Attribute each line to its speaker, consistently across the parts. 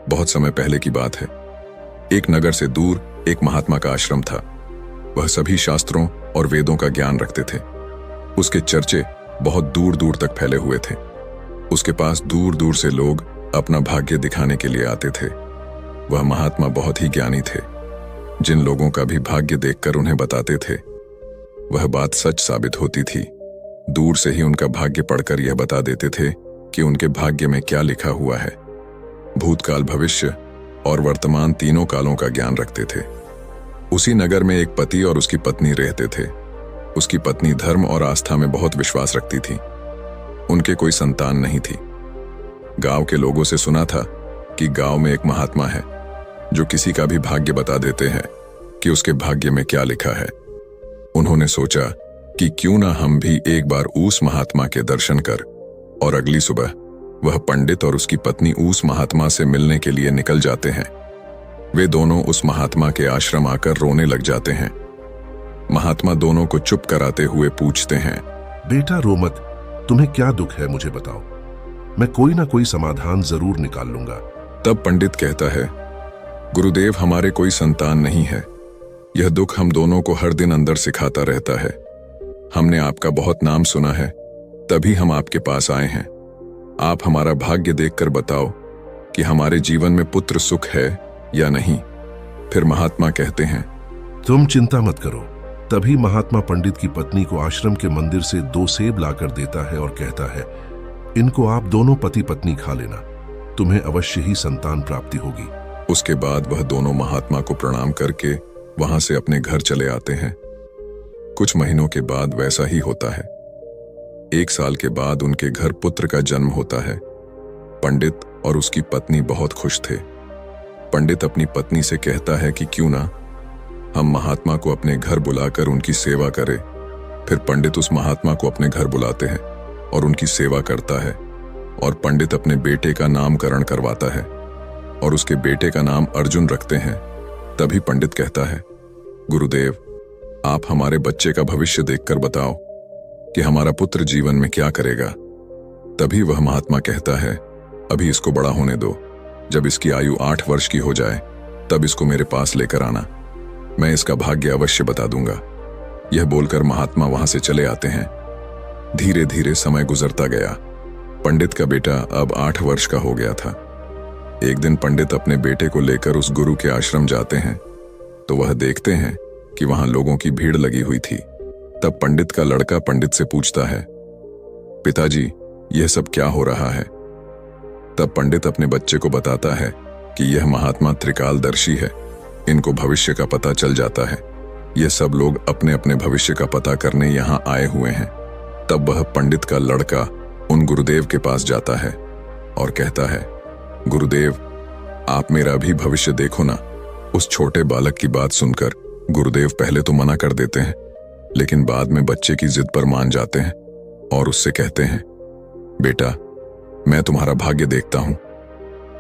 Speaker 1: बहुत समय पहले की बात है। एक नगर से दूर एक महात्मा का आश्रम था। वह सभी शास्त्रों और वेदों का ज्ञान रखते थे। उसके चर्चे बहुत दूर दूर तक फैले हुए थे। उसके पास दूर दूर से लोग अपना भाग्य दिखाने के लिए आते थे। वह महात्मा बहुत ही ज्ञानी थे। जिन लोगों का भी भाग्य देखकर उन्हें बताते थे, वह बात सच साबित होती थी। दूर से ही उनका भाग्य पढ़कर यह बता देते थे कि उनके भाग्य में क्या लिखा हुआ है। भूतकाल, भविष्य और वर्तमान तीनों कालों का ज्ञान रखते थे। उसी नगर में एक पति और उसकी पत्नी रहते थे। उसकी पत्नी धर्म और आस्था में बहुत विश्वास रखती थी। उनके कोई संतान नहीं थी। गांव के लोगों से सुना था कि गांव में एक महात्मा है जो किसी का भी भाग्य बता देते हैं कि उसके भाग्य में क्या लिखा है। उन्होंने सोचा कि क्यों ना हम भी एक बार उस महात्मा के दर्शन कर, और अगली सुबह वह पंडित और उसकी पत्नी उस महात्मा से मिलने के लिए निकल जाते हैं। वे दोनों उस महात्मा के आश्रम आकर रोने लग जाते हैं। महात्मा दोनों को चुप कराते हुए पूछते हैं,
Speaker 2: बेटा रो मत, तुम्हें क्या दुख है मुझे बताओ, मैं कोई ना कोई समाधान जरूर निकाल लूंगा।
Speaker 1: तब पंडित कहता है, गुरुदेव, हमारे कोई संतान नहीं है। यह दुख हम दोनों को हर दिन अंदर सिखाता रहता है। हमने आपका बहुत नाम सुना है, तभी हम आपके पास आए हैं। आप हमारा भाग्य देखकर बताओ कि हमारे जीवन में पुत्र सुख है या नहीं। फिर महात्मा कहते हैं,
Speaker 2: तुम चिंता मत करो। तभी महात्मा पंडित की पत्नी को आश्रम के मंदिर से 2 सेब लाकर देता है और कहता है, इनको आप दोनों पति पत्नी खा लेना, तुम्हें अवश्य ही संतान प्राप्ति होगी।
Speaker 1: उसके बाद वह दोनों महात्मा को प्रणाम करके वहां से अपने घर चले आते हैं। कुछ महीनों के बाद वैसा ही होता है। 1 साल के बाद उनके घर पुत्र का जन्म होता है। पंडित और उसकी पत्नी बहुत खुश थे। पंडित अपनी पत्नी से कहता है कि क्यों ना हम महात्मा को अपने घर बुलाकर उनकी सेवा करें। फिर पंडित उस महात्मा को अपने घर बुलाते हैं और उनकी सेवा करता है, और पंडित अपने बेटे का नामकरण करवाता है और उसके बेटे का नाम अर्जुन रखते हैं। तभी पंडित कहता है, गुरुदेव, आप हमारे बच्चे का भविष्य देखकर बताओ कि हमारा पुत्र जीवन में क्या करेगा। तभी वह महात्मा कहता है, अभी इसको बड़ा होने दो। जब इसकी आयु 8 वर्ष की हो जाए तब इसको मेरे पास लेकर आना, मैं इसका भाग्य अवश्य बता दूंगा। यह बोलकर महात्मा वहां से चले आते हैं। धीरे धीरे समय गुजरता गया। पंडित का बेटा अब 8 वर्ष का हो गया था। एक दिन पंडित अपने बेटे को लेकर उस गुरु के आश्रम जाते हैं तो वह देखते हैं कि वहां लोगों की भीड़ लगी हुई थी। तब पंडित का लड़का पंडित से पूछता है, पिताजी, यह सब क्या हो रहा है? तब पंडित अपने बच्चे को बताता है कि यह महात्मा त्रिकालदर्शी है, इनको भविष्य का पता चल जाता है। यह सब लोग अपने अपने भविष्य का पता करने यहाँ आए हुए हैं। तब वह पंडित का लड़का उन गुरुदेव के पास जाता है और कहता है, गुरुदेव, आप मेरा भी भविष्य देखो ना। उस छोटे बालक की बात सुनकर गुरुदेव पहले तो मना कर देते हैं, लेकिन बाद में बच्चे की जिद पर मान जाते हैं और उससे कहते हैं, बेटा, मैं तुम्हारा भाग्य देखता हूं,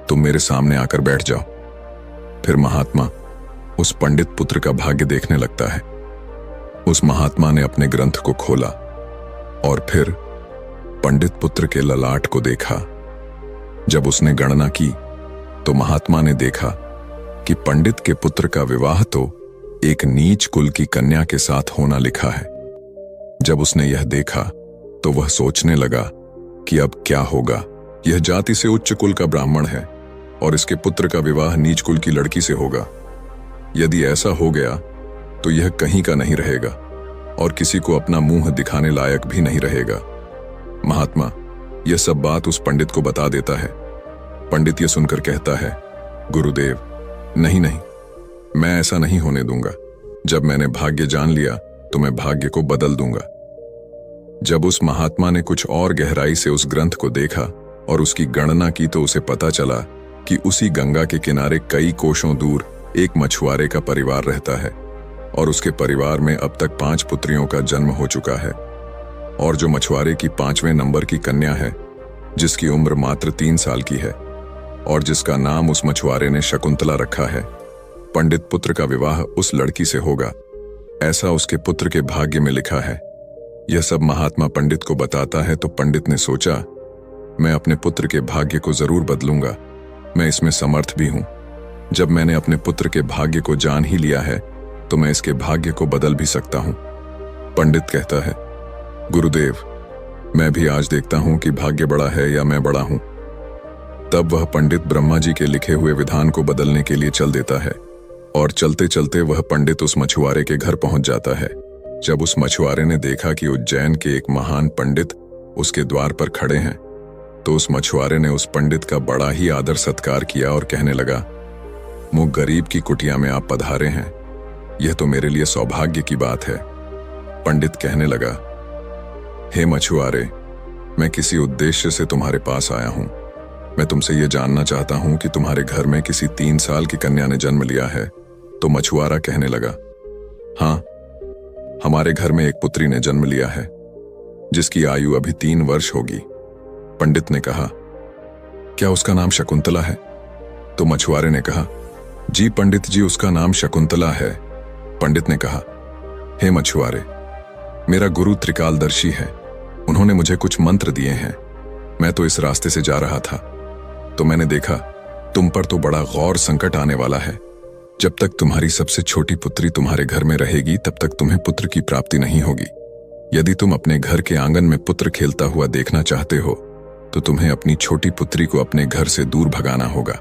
Speaker 1: तुम मेरे सामने आकर बैठ जाओ। फिर महात्मा उस पंडित पुत्र का भाग्य देखने लगता है। उस महात्मा ने अपने ग्रंथ को खोला और फिर पंडित पुत्र के ललाट को देखा। जब उसने गणना की तो महात्मा ने देखा कि पंडित के पुत्र का विवाह तो एक नीच कुल की कन्या के साथ होना लिखा है। जब उसने यह देखा तो वह सोचने लगा कि अब क्या होगा। यह जाति से उच्च कुल का ब्राह्मण है और इसके पुत्र का विवाह नीच कुल की लड़की से होगा। यदि ऐसा हो गया तो यह कहीं का नहीं रहेगा और किसी को अपना मुंह दिखाने लायक भी नहीं रहेगा। महात्मा यह सब बात उस पंडित को बता देता है। पंडित यह सुनकर कहता है, गुरुदेव, नहीं नहीं, मैं ऐसा नहीं होने दूंगा। जब मैंने भाग्य जान लिया तो मैं भाग्य को बदल दूंगा। जब उस महात्मा ने कुछ और गहराई से उस ग्रंथ को देखा और उसकी गणना की तो उसे पता चला कि उसी गंगा के किनारे कई कोसों दूर एक मछुआरे का परिवार रहता है और उसके परिवार में अब तक 5 पुत्रियों का जन्म हो चुका है। और जो मछुआरे की 5वें नंबर की कन्या है, जिसकी उम्र मात्र 3 साल की है और जिसका नाम उस मछुआरे ने शकुंतला रखा है, पंडित पुत्र का विवाह उस लड़की से होगा, ऐसा उसके पुत्र के भाग्य में लिखा है। यह सब महात्मा पंडित को बताता है तो पंडित ने सोचा, मैं अपने पुत्र के भाग्य को जरूर बदलूंगा मैं इसमें समर्थ भी हूं। जब मैंने अपने पुत्र के भाग्य को जान ही लिया है तो मैं इसके भाग्य को बदल भी सकता हूं। पंडित कहता है, गुरुदेव, मैं भी आज देखता हूं कि भाग्य बड़ा है या मैं बड़ा हूं। तब वह पंडित ब्रह्मा जी के लिखे हुए विधान को बदलने के लिए चल देता है और चलते चलते वह पंडित उस मछुआरे के घर पहुंच जाता है। जब उस मछुआरे ने देखा कि उज्जैन के एक महान पंडित उसके द्वार पर खड़े हैं तो उस मछुआरे ने उस पंडित का बड़ा ही आदर सत्कार किया और कहने लगा, मुझ गरीब की कुटिया में आप पधारे हैं, यह तो मेरे लिए सौभाग्य की बात है। पंडित कहने लगा, हे मछुआरे, मैं किसी उद्देश्य से तुम्हारे पास आया हूं। मैं तुमसे यह जानना चाहता हूं कि तुम्हारे घर में किसी 3 साल की कन्या ने जन्म लिया है। तो मछुआरा कहने लगा, हां, हमारे घर में एक पुत्री ने जन्म लिया है जिसकी आयु अभी 3 वर्ष होगी। पंडित ने कहा, क्या उसका नाम शकुंतला है? तो मछुआरे ने कहा, जी पंडित जी, उसका नाम शकुंतला है। पंडित ने कहा, हे मछुआरे, मेरा गुरु त्रिकालदर्शी है, उन्होंने मुझे कुछ मंत्र दिए हैं। मैं तो इस रास्ते से जा रहा था तो मैंने देखा तुम पर तो बड़ा गौर संकट आने वाला है। जब तक तुम्हारी सबसे छोटी पुत्री तुम्हारे घर में रहेगी तब तक तुम्हें पुत्र की प्राप्ति नहीं होगी। यदि तुम अपने घर के आंगन में पुत्र खेलता हुआ देखना चाहते हो तो तुम्हें अपनी छोटी पुत्री को अपने घर से दूर भगाना होगा।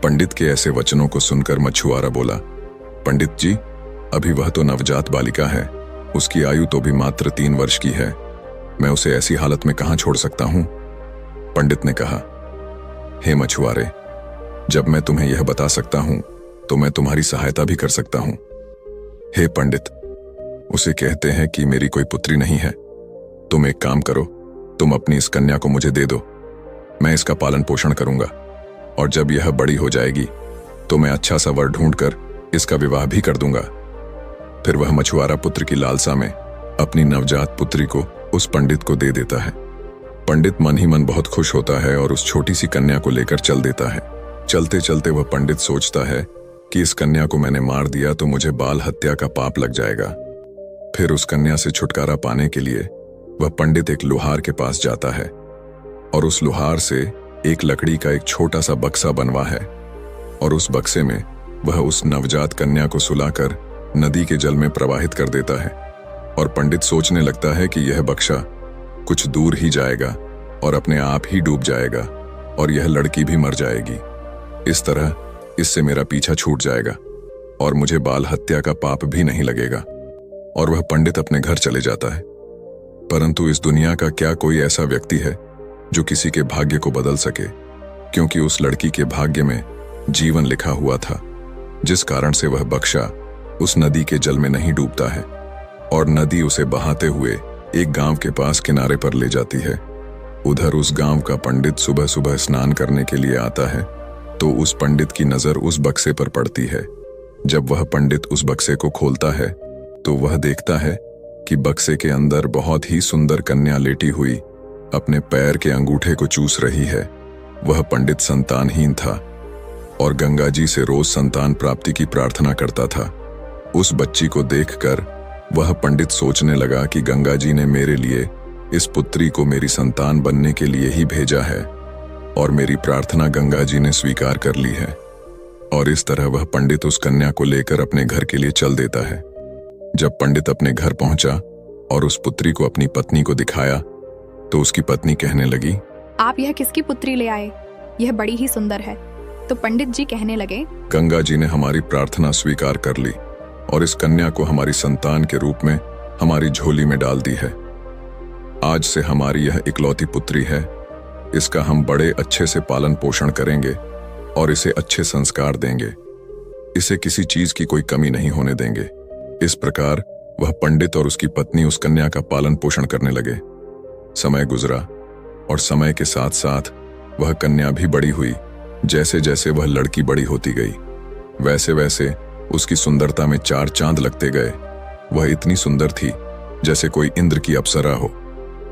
Speaker 1: पंडित के ऐसे वचनों को सुनकर मछुआरा बोला, पंडित जी, अभी वह तो नवजात बालिका है, उसकी आयु तो भी मात्र 3 वर्ष की है, मैं उसे ऐसी हालत में कहां छोड़ सकता हूं? पंडित ने कहा, हे मछुआरे, जब मैं तुम्हें यह बता सकता हूं तो मैं तुम्हारी सहायता भी कर सकता हूं। हे पंडित, उसे कहते हैं कि मेरी कोई पुत्री नहीं है। तुम एक काम करो, तुम अपनी इस कन्या को मुझे दे दो, मैं इसका पालन पोषण करूंगा और जब यह बड़ी हो जाएगी तो मैं अच्छा सा वर ढूंढकर इसका विवाह भी कर दूंगा। फिर वह मछुआरा पुत्र की लालसा में अपनी नवजात पुत्री को उस पंडित को दे देता है। पंडित मन ही मन बहुत खुश होता है और उस छोटी सी कन्या को लेकर चल देता है। चलते चलते वह पंडित सोचता है कि इस कन्या को मैंने मार दिया तो मुझे बाल हत्या का पाप लग जाएगा। फिर उस कन्या से छुटकारा पाने के लिए वह पंडित एक लोहार के पास जाता है और उस लोहार से एक लकड़ी का एक छोटा सा बक्सा बनवा है और उस बक्से में वह उस नवजात कन्या को सुलाकर नदी के जल में प्रवाहित कर देता है और पंडित सोचने लगता है कि यह बक्सा कुछ दूर ही जाएगा और अपने आप ही डूब जाएगा और यह लड़की भी मर जाएगी। इस तरह इससे मेरा पीछा छूट जाएगा और मुझे बाल हत्या का पाप भी नहीं लगेगा। और वह पंडित अपने घर चले जाता है। परंतु इस दुनिया का क्या कोई ऐसा व्यक्ति है जो किसी के भाग्य को बदल सके? क्योंकि उस लड़की के भाग्य में जीवन लिखा हुआ था, जिस कारण से वह बक्सा उस नदी के जल में नहीं डूबता है और नदी उसे बहाते हुए एक गांव के पास किनारे पर ले जाती है। उधर उस गांव का पंडित सुबह सुबह स्नान करने के लिए आता है तो उस पंडित की नजर उस बक्से पर पड़ती है। जब वह पंडित उस बक्से को खोलता है तो वह देखता है कि बक्से के अंदर बहुत ही सुंदर कन्या लेटी हुई अपने पैर के अंगूठे को चूस रही है। वह पंडित संतानहीन था और गंगा जी से रोज संतान प्राप्ति की प्रार्थना करता था। उस बच्ची को देखकर वह पंडित सोचने लगा कि गंगा जी ने मेरे लिए इस पुत्री को मेरी संतान बनने के लिए ही भेजा है और मेरी प्रार्थना गंगा जी ने स्वीकार कर ली है। और इस तरह वह पंडित उस कन्या को लेकर अपने घर के लिए चल देता है। जब पंडित अपने घर पहुंचा और उस पुत्री को अपनी पत्नी को दिखाया तो उसकी पत्नी कहने लगी,
Speaker 3: आप यह किसकी पुत्री ले आए? यह बड़ी ही सुंदर है। तो पंडित जी कहने लगे,
Speaker 1: गंगा जी ने हमारी प्रार्थना स्वीकार कर ली और इस कन्या को हमारी संतान के रूप में हमारी झोली में डाल दी है। आज से हमारी यह इकलौती पुत्री है। इसका हम बड़े अच्छे से पालन पोषण करेंगे और इसे अच्छे संस्कार देंगे। इसे किसी चीज की कोई कमी नहीं होने देंगे। इस प्रकार वह पंडित और उसकी पत्नी उस कन्या का पालन पोषण करने लगे। समय गुजरा और समय के साथ साथ वह कन्या भी बड़ी हुई। जैसे जैसे वह लड़की बड़ी होती गई वैसे वैसे उसकी सुंदरता में 4 चांद लगते गए। वह इतनी सुंदर थी जैसे कोई इंद्र की अप्सरा हो।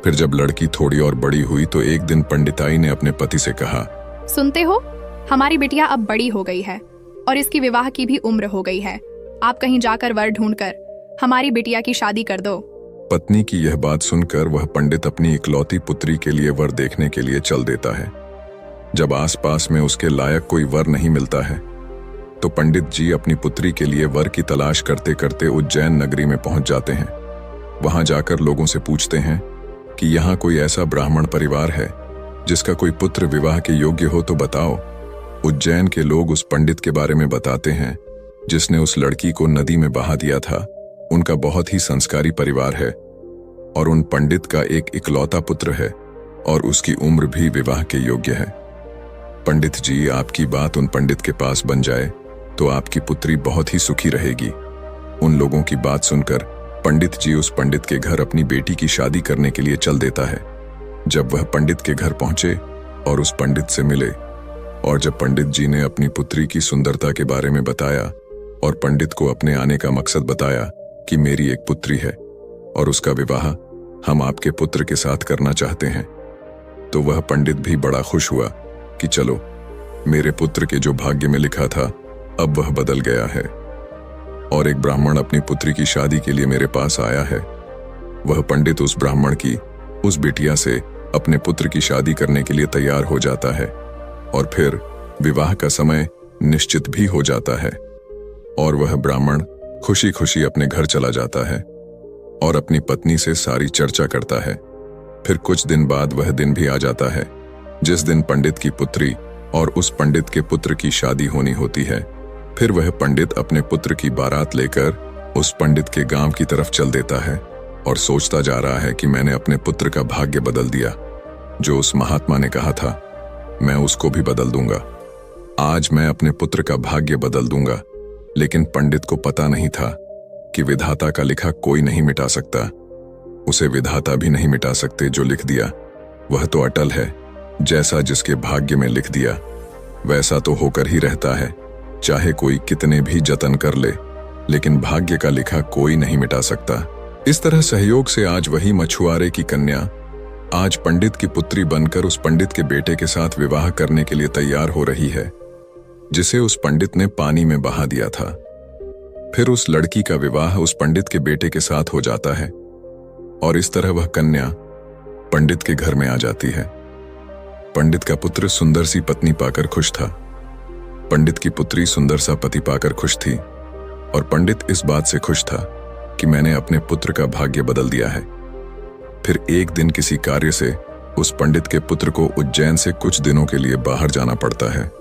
Speaker 1: फिर जब लड़की थोड़ी और बड़ी हुई तो एक दिन पंडिताई ने अपने पति से कहा,
Speaker 3: सुनते हो, हमारी बिटिया अब बड़ी हो गई है और इसकी विवाह की भी उम्र हो गई है। आप कहीं जाकर वर ढूंढकर हमारी बिटिया की शादी कर दो।
Speaker 1: पत्नी की यह बात सुनकर वह पंडित अपनी इकलौती पुत्री के लिए वर देखने के लिए चल देता है। जब आसपास में उसके लायक कोई वर नहीं मिलता है तो पंडित जी अपनी पुत्री के लिए वर की तलाश करते करते उज्जैन नगरी में पहुंच जाते हैं। वहां जाकर लोगों से पूछते हैं कि यहाँ कोई ऐसा ब्राह्मण परिवार है जिसका कोई पुत्र विवाह के योग्य हो तो बताओ। उज्जैन के लोग उस पंडित के बारे में बताते हैं जिसने उस लड़की को नदी में बहा दिया था। उनका बहुत ही संस्कारी परिवार है और उन पंडित का एक इकलौता पुत्र है और उसकी उम्र भी विवाह के योग्य है। पंडित जी, आपकी बात उन पंडित के पास बन जाए तो आपकी पुत्री बहुत ही सुखी रहेगी। उन लोगों की बात सुनकर पंडित जी उस पंडित के घर अपनी बेटी की शादी करने के लिए चल देता है। जब वह पंडित के घर पहुंचे और उस पंडित से मिले और जब पंडित जी ने अपनी पुत्री की सुंदरता के बारे में बताया और पंडित को अपने आने का मकसद बताया कि मेरी एक पुत्री है और उसका विवाह हम आपके पुत्र के साथ करना चाहते हैं, तो वह पंडित भी बड़ा खुश हुआ कि चलो, मेरे पुत्र के जो भाग्य में लिखा था अब वह बदल गया है और एक ब्राह्मण अपनी पुत्री की शादी के लिए मेरे पास आया है। वह पंडित उस ब्राह्मण की उस बिटिया से अपने पुत्र की शादी करने के लिए तैयार हो जाता है और फिर विवाह का समय निश्चित भी हो जाता है और वह ब्राह्मण खुशी खुशी अपने घर चला जाता है और अपनी पत्नी से सारी चर्चा करता है। फिर कुछ दिन बाद वह दिन भी आ जाता है जिस दिन पंडित की पुत्री और उस पंडित के पुत्र की शादी होनी होती है। फिर वह पंडित अपने पुत्र की बारात लेकर उस पंडित के गांव की तरफ चल देता है और सोचता जा रहा है कि मैंने अपने पुत्र का भाग्य बदल दिया। जो उस महात्मा ने कहा था मैं उसको भी बदल दूंगा। आज मैं अपने पुत्र का भाग्य बदल दूंगा। लेकिन पंडित को पता नहीं था कि विधाता का लिखा कोई नहीं मिटा सकता। उसे विधाता भी नहीं मिटा सकते। जो लिख दिया वह तो अटल है। जैसा जिसके भाग्य में लिख दिया वैसा तो होकर ही रहता है, चाहे कोई कितने भी जतन कर ले, लेकिन भाग्य का लिखा कोई नहीं मिटा सकता। इस तरह सहयोग से आज वही मछुआरे की कन्या आज पंडित की पुत्री बनकर उस पंडित के बेटे के साथ विवाह करने के लिए तैयार हो रही है जिसे उस पंडित ने पानी में बहा दिया था। फिर उस लड़की का विवाह उस पंडित के बेटे के साथ हो जाता है और इस तरह वह कन्या पंडित के घर में आ जाती है। पंडित का पुत्र सुंदर सी पत्नी पाकर खुश था। पंडित की पुत्री सुंदर सा पति पाकर खुश थी और पंडित इस बात से खुश था कि मैंने अपने पुत्र का भाग्य बदल दिया है। फिर एक दिन किसी कार्य से उस पंडित के पुत्र को उज्जैन से कुछ दिनों के लिए बाहर जाना पड़ता है।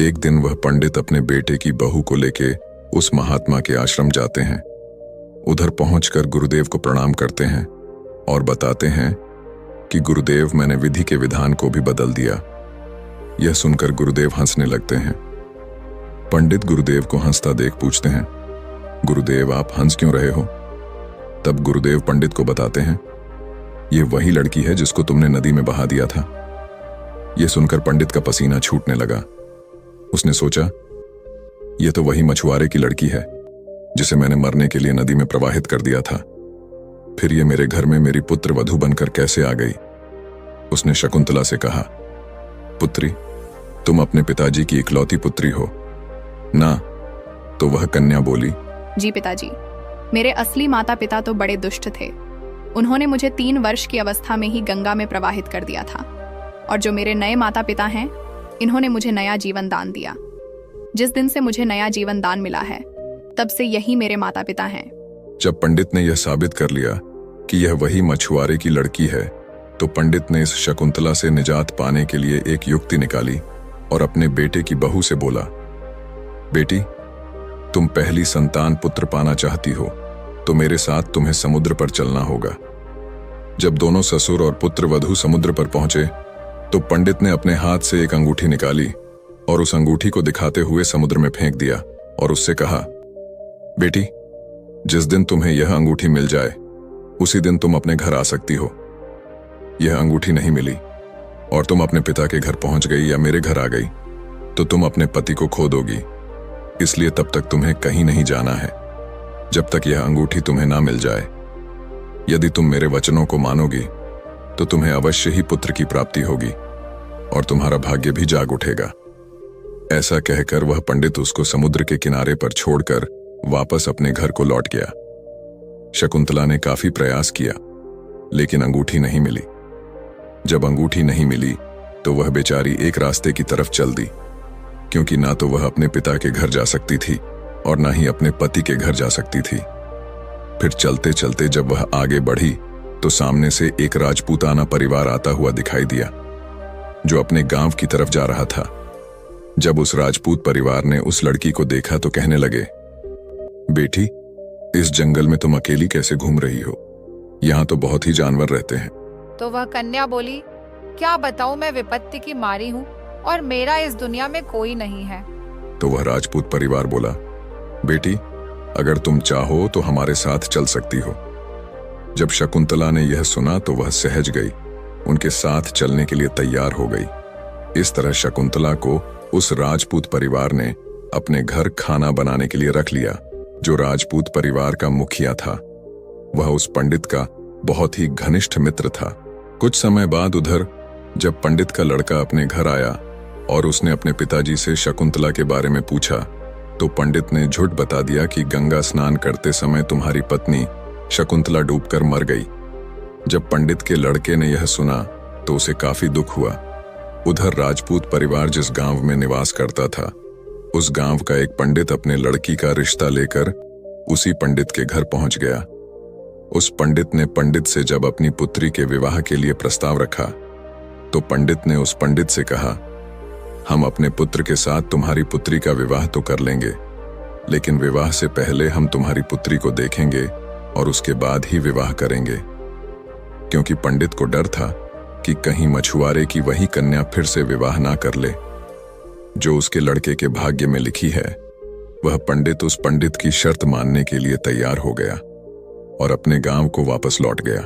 Speaker 1: एक दिन वह पंडित अपने बेटे की बहू को लेके उस महात्मा के आश्रम जाते हैं। उधर पहुंचकर गुरुदेव को प्रणाम करते हैं और बताते हैं कि गुरुदेव, मैंने विधि के विधान को भी बदल दिया। यह सुनकर गुरुदेव हंसने लगते हैं। पंडित गुरुदेव को हंसता देख पूछते हैं, गुरुदेव आप हंस क्यों रहे हो? तब गुरुदेव पंडित को बताते हैं, ये वही लड़की है जिसको तुमने नदी में बहा दिया था। यह सुनकर पंडित का पसीना छूटने लगा। उसने सोचा, यह तो वही मछुआरे की लड़की है जिसे मैंने मरने के लिए नदी में प्रवाहित कर दिया था। फिर ये मेरे घर में मेरी पुत्र वधू बनकर कैसे आ गई? उसने शकुंतला से कहा, पुत्री, तुम अपने पिताजी की इकलौती पुत्री हो ना? तो वह कन्या बोली,
Speaker 3: जी पिताजी, मेरे असली माता पिता तो बड़े दुष्ट थे। उन्होंने मुझे 3 वर्ष की अवस्था में ही गंगा में प्रवाहित कर दिया था और जो मेरे नए माता पिता हैं, इन्होंने मुझे नया जीवन दान दिया। जिस दिन से मुझे नया जीवन दान मिला है तब से यही मेरे माता पिता हैं।
Speaker 1: जब पंडित ने यह साबित कर लिया कि यह वही मछुआरे की लड़की है तो पंडित ने इस शकुंतला से निजात पाने के लिए एक युक्ति निकाली और अपने बेटे की बहू से बोला, बेटी, तुम पहली संतान पुत्र पाना चाहती हो तो मेरे साथ तुम्हें समुद्र पर चलना होगा। जब दोनों ससुर और पुत्र वधू समुद्र पर पहुंचे तो पंडित ने अपने हाथ से एक अंगूठी निकाली और उस अंगूठी को दिखाते हुए समुद्र में फेंक दिया और उससे कहा, बेटी, जिस दिन तुम्हें यह अंगूठी मिल जाए उसी दिन तुम अपने घर आ सकती हो। यह अंगूठी नहीं मिली और तुम अपने पिता के घर पहुंच गई या मेरे घर आ गई तो तुम अपने पति को खो दोगी। इसलिए तब तक तुम्हें कहीं नहीं जाना है जब तक यह अंगूठी तुम्हें ना मिल जाए। यदि तुम मेरे वचनों को मानोगी तो तुम्हें अवश्य ही पुत्र की प्राप्ति होगी और तुम्हारा भाग्य भी जाग उठेगा। ऐसा कहकर वह पंडित उसको समुद्र के किनारे पर छोड़कर वापस अपने घर को लौट गया। शकुंतला ने काफी प्रयास किया लेकिन अंगूठी नहीं मिली। जब अंगूठी नहीं मिली तो वह बेचारी एक रास्ते की तरफ चल दी, क्योंकि ना तो वह अपने पिता के घर जा सकती थी और ना ही अपने पति के घर जा सकती थी। फिर चलते चलते जब वह आगे बढ़ी तो सामने से एक राजपूताना परिवार आता हुआ दिखाई दिया, जो अपने गांव की तरफ जा रहा था। जब उस राजपूत परिवार ने उस लड़की को देखा तो कहने लगे, बेटी, इस जंगल में तुम अकेली कैसे घूम रही हो? यहाँ तो बहुत ही जानवर रहते हैं।
Speaker 4: तो वह कन्या बोली, क्या बताऊं, मैं विपत्ति की मारी हूँ और मेरा इस दुनिया में कोई नहीं है।
Speaker 1: तो वह राजपूत परिवार बोला, बेटी, अगर तुम चाहो तो हमारे साथ चल सकती हो। जब शकुंतला ने यह सुना तो वह सहज गई, उनके साथ चलने के लिए तैयार हो गई। इस तरह शकुंतला को उस राजपूत परिवार ने अपने घर खाना बनाने के लिए रख लिया। जो राजपूत परिवार का मुखिया था वह उस पंडित का बहुत ही घनिष्ठ मित्र था। कुछ समय बाद उधर जब पंडित का लड़का अपने घर आया और उसने अपने पिताजी से शकुंतला के बारे में पूछा, तो पंडित ने झूठ बता दिया कि गंगा स्नान करते समय तुम्हारी पत्नी शकुंतला डूबकर मर गई। जब पंडित के लड़के ने यह सुना तो उसे काफी दुख हुआ। उधर राजपूत परिवार जिस गांव में निवास करता था, उस गांव का एक पंडित अपने लड़की का रिश्ता लेकर उसी पंडित के घर पहुंच गया। उस पंडित ने पंडित से जब अपनी पुत्री के विवाह के लिए प्रस्ताव रखा, तो पंडित ने उस पंडित से कहा, हम अपने पुत्र के साथ तुम्हारी पुत्री का विवाह तो कर लेंगे, लेकिन विवाह से पहले हम तुम्हारी पुत्री को देखेंगे और उसके बाद ही विवाह करेंगे। क्योंकि पंडित को डर था कि कहीं मछुआरे की वही कन्या फिर से विवाह ना कर ले जो उसके लड़के के भाग्य में लिखी है। वह पंडित उस पंडित की शर्त मानने के लिए तैयार हो गया और अपने गांव को वापस लौट गया।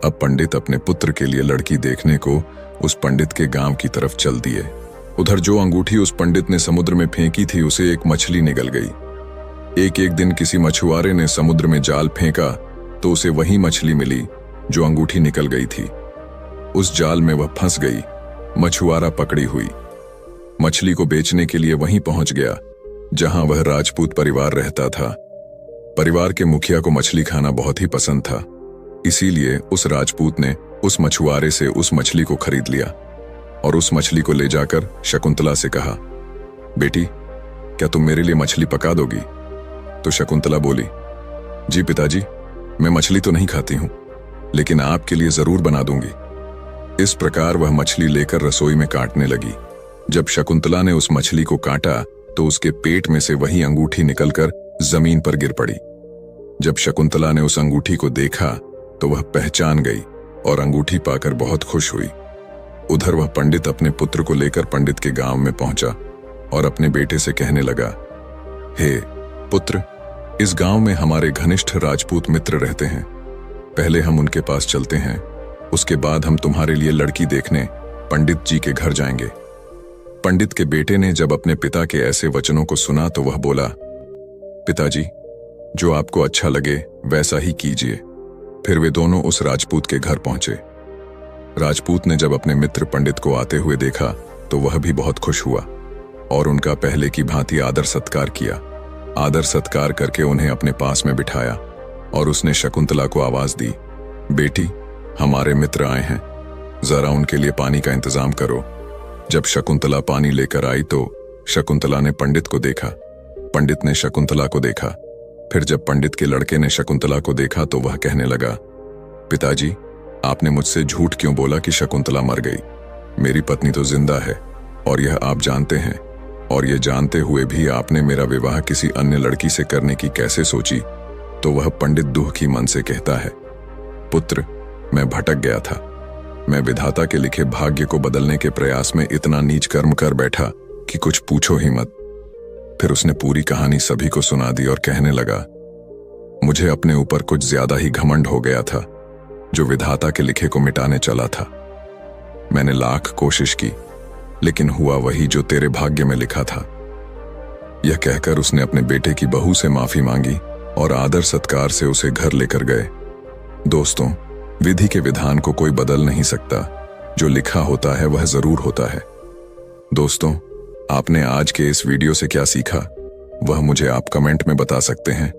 Speaker 1: अब पंडित अपने पुत्र के लिए लड़की देखने को उस पंडित के गांव की तरफ चल दिए। उधर जो अंगूठी उस पंडित ने समुद्र में फेंकी थी, उसे एक मछली निगल गई। एक दिन किसी मछुआरे ने समुद्र में जाल फेंका तो उसे वही मछली मिली जो अंगूठी निकल गई थी। उस जाल में वह फंस गई। मछुआरा पकड़ी हुई। मछली को बेचने के लिए वहीं पहुंच गया जहां वह राजपूत परिवार रहता था। परिवार के मुखिया को मछली खाना बहुत ही पसंद था, इसीलिए उस राजपूत ने उस मछुआरे से उस मछली को खरीद लिया और उस मछली को ले जाकर शकुंतला से कहा, बेटी, क्या तुम मेरे लिए मछली पका दोगी? तो शकुंतला बोली, जी पिताजी, मैं मछली तो नहीं खाती हूं, लेकिन आपके लिए जरूर बना दूंगी। इस प्रकार वह मछली लेकर रसोई में काटने लगी। जब शकुंतला ने उस मछली को काटा तो उसके पेट में से वही अंगूठी निकलकर जमीन पर गिर पड़ी। जब शकुंतला ने उस अंगूठी को देखा तो वह पहचान गई और अंगूठी पाकर बहुत खुश हुई। उधर वह पंडित अपने पुत्र को लेकर पंडित के गांव में पहुंचा और अपने बेटे से कहने लगा, हे पुत्र, इस गांव में हमारे घनिष्ठ राजपूत मित्र रहते हैं। पहले हम उनके पास चलते हैं, उसके बाद हम तुम्हारे लिए लड़की देखने पंडित जी के घर जाएंगे। पंडित के बेटे ने जब अपने पिता के ऐसे वचनों को सुना तो वह बोला, पिताजी, जो आपको अच्छा लगे वैसा ही कीजिए। फिर वे दोनों उस राजपूत के घर पहुंचे। राजपूत ने जब अपने मित्र पंडित को आते हुए देखा तो वह भी बहुत खुश हुआ और उनका पहले की भांति आदर सत्कार किया। आदर सत्कार करके उन्हें अपने पास में बिठाया और उसने शकुंतला को आवाज दी, बेटी, हमारे मित्र आए हैं, जरा उनके लिए पानी का इंतजाम करो। जब शकुंतला पानी लेकर आई तो शकुंतला ने पंडित को देखा, पंडित ने शकुंतला को देखा। फिर जब पंडित के लड़के ने शकुंतला को देखा तो वह कहने लगा, पिताजी, आपने मुझसे झूठ क्यों बोला कि शकुंतला मर गई? मेरी पत्नी तो जिंदा है और यह आप जानते हैं, और यह जानते हुए भी आपने मेरा विवाह किसी अन्य लड़की से करने की कैसे सोची? तो वह पंडित दुखी मन से कहता है, पुत्र, मैं भटक गया था। मैं विधाता के लिखे भाग्य को बदलने के प्रयास में इतना नीच कर्म कर बैठा कि कुछ पूछो ही मत। फिर उसने पूरी कहानी सभी को सुना दी और कहने लगा, मुझे अपने ऊपर कुछ ज्यादा ही घमंड हो गया था, जो विधाता के लिखे को मिटाने चला था। मैंने लाख कोशिश की, लेकिन हुआ वही जो तेरे भाग्य में लिखा था। यह कहकर उसने अपने बेटे की बहू से माफी मांगी और आदर सत्कार से उसे घर लेकर गए। दोस्तों, विधि के विधान को कोई बदल नहीं सकता, जो लिखा होता है वह जरूर होता है। दोस्तों, आपने आज के इस वीडियो से क्या सीखा वह मुझे आप कमेंट में बता सकते हैं।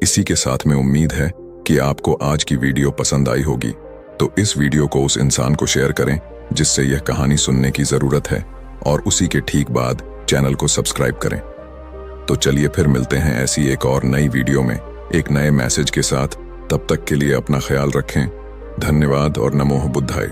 Speaker 1: इसी के साथ में उम्मीद है कि आपको आज की वीडियो पसंद आई होगी। तो इस वीडियो को उस इंसान को शेयर करें जिससे यह कहानी सुनने की जरूरत है, और उसी के ठीक बाद चैनल को सब्सक्राइब करें। तो चलिए फिर मिलते हैं ऐसी एक और नई वीडियो में एक नए मैसेज के साथ। तब तक के लिए अपना ख्याल रखें। धन्यवाद और नमो बुद्धाय।